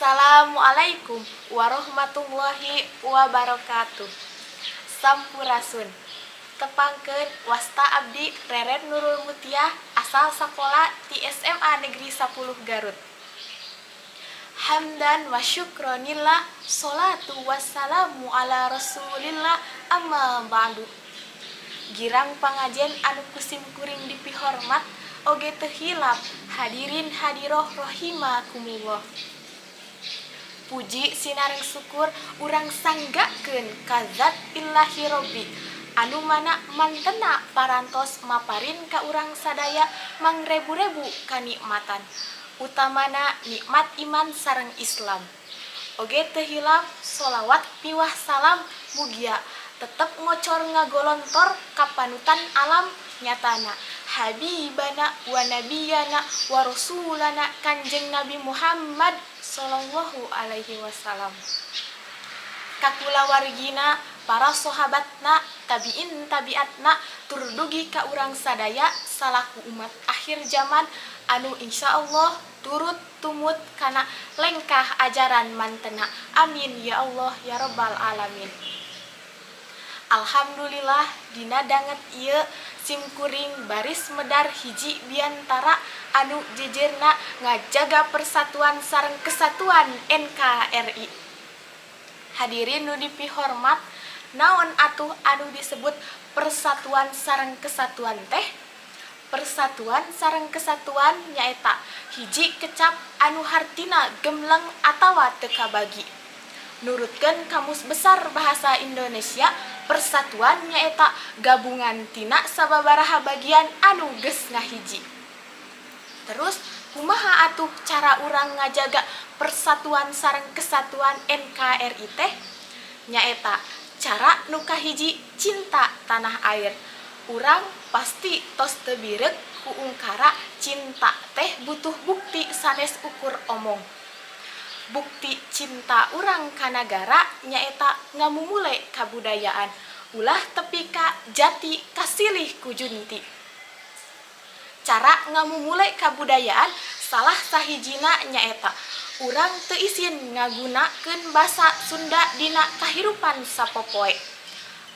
Assalamualaikum warahmatullahi wabarakatuh. Sampurasun. Tepangkeun wasta abdi Reren Nurul Mutiah asal sakola ti SMA Negeri 10 Garut. Hamdan wa syukronillah, sholatu wassalamu ala rasulillah, amma ba'du. Girang pangajen anu kusim kuring dipihormat, oge teu hilap hadirin hadiroh rahimakumullah. Puji sinareng syukur urang sanggakeun ka Zat Illahi Robbi anu mana mantena parantos maparin ka urang sadaya mangrebu-rebu kanikmatan, utamana nikmat iman sareng Islam. Oge teu hilap sholawat piwah salam mugia tetep ngocor ngagolontor ka panutan alam nyatana habibana wa nabiyana wa rasulana Kanjeng Nabi Muhammad sallallahu alaihi wasallam. Kakula wargina, para sahabatna, tabiin tabiatna, turdugi ka urang sadaya salaku umat akhir zaman anu insyaallah turut tumut kana lengkah ajaran mantena. Amin ya Allah ya rabbal alamin. Alhamdulillah dina danget ieu simkuring baris medar hiji biantara anu jejerna ngajaga persatuan sareng kesatuan NKRI. Hadirin nu dipihormat, naon atuh anu disebut persatuan sareng kesatuan teh? Persatuan sareng kesatuan nyaeta hiji kecap anu hartina gemleng atawa teu kabagi. Nurutkeun Kamus Besar Bahasa Indonesia, persatuan nyaeta gabungan tina sababaraha bagian anu geus ngahiji. Terus kumaha atuh cara urang ngajaga persatuan sareng kesatuan NKRI teh? Nyaeta cara nu kahiji cinta tanah air. Urang pasti tos teu bireg ku ungkara cinta teh butuh bukti sanes ukur omong. Bukti cinta urang ka nagara nyaeta ngamumule kabudayaan, ulah tepi ka jati kasilih ku junti. Cara ngamumule kabudayaan salah sahijina nyaeta urang teu isin ngagunakeun basa Sunda dina kahirupan sapopoe.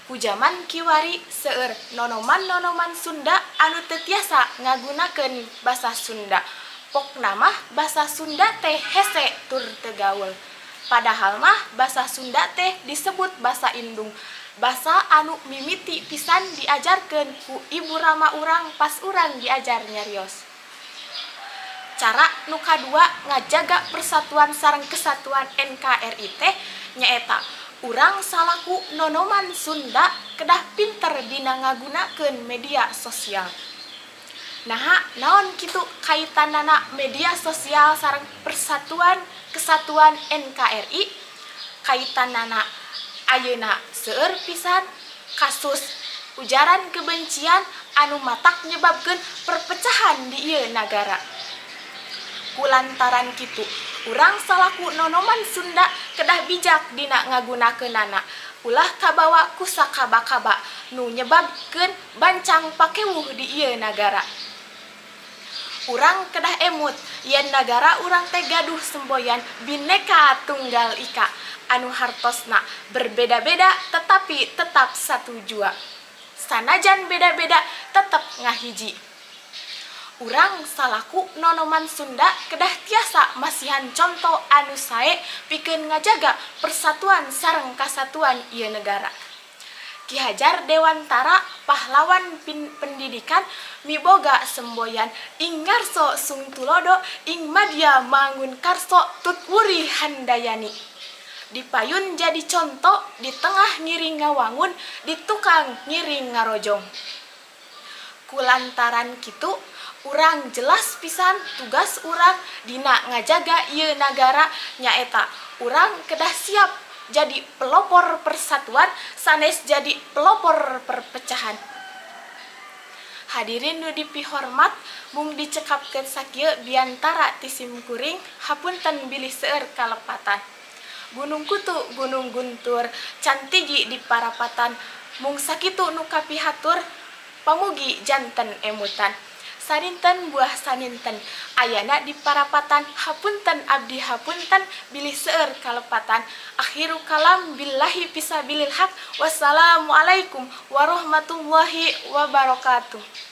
Ku jaman kiwari seueur nonoman-nonoman Sunda anu teu tiasa ngagunakeun basa Sunda. Pokna mah basa Sunda teh hese tur teu gaul. Padahal mah basa Sunda teh disebut basa indung. Basa anu mimiti pisan diajarkeun ku ibu rama urang pas urang diajar nyarios. Cara nu kadua ngajaga persatuan sareng kesatuan NKRI teh nyaeta urang salaku nonoman Sunda kedah pinter dina ngagunakeun media sosial. Nah, naon kitu kaitanana media sosial sareng persatuan kesatuan NKRI? Kaitanana ayeuna seueur pisan kasus ujaran kebencian anu matak nyebabkeun perpecahan di ieu nagara. Kulantaran kitu, urang salaku nonoman Sunda kedah bijak dina ngagunakeunana. Ulah kabawa ku sakaba-kaba nu nyebabkeun bancang pakewuh di ieu nagara. Urang kedah emut yen nagara urang teh gaduh semboyan Bhinneka Tunggal Ika anu hartosna berbeda-beda tetapi tetap satu jua. Sanajan beda-beda tetep ngahiji. Urang salaku nonoman Sunda kedah tiasa masihan contoh anu sae pikeun ngajaga persatuan sareng kasatuan ieu negara. Ki Hajar Dewantara pahlawan pendidikan miboga semboyan ing ngarso sung tulodo ing madya mangun karso tutwuri handayani. Dipayun jadi contoh di tengah ngiring ngawangun di tukang ngiring ngarojong. Kulantaran kitu urang jelas pisan tugas urang dina ngajaga ieu nagara nyaeta urang kedah siap jadi pelopor persatuan sanes jadi pelopor perpecahan. Hadirin nu dipihormat, mung dicekapkeun sakieu biantara ti simkuring hapunten bilih seueur kalepatan. Gunung Kutu, Gunung Guntur, can tigi di parapatan, mung sakitu nu kapihatur pamugi janten emutan. saninten buah saninten. Ayana di parapatan hapunten abdi hapunten bilih seueur kalepatan. Akhiru kalam billahi pisabilil haq. Wassalamualaikum warahmatullahi wabarakatuh.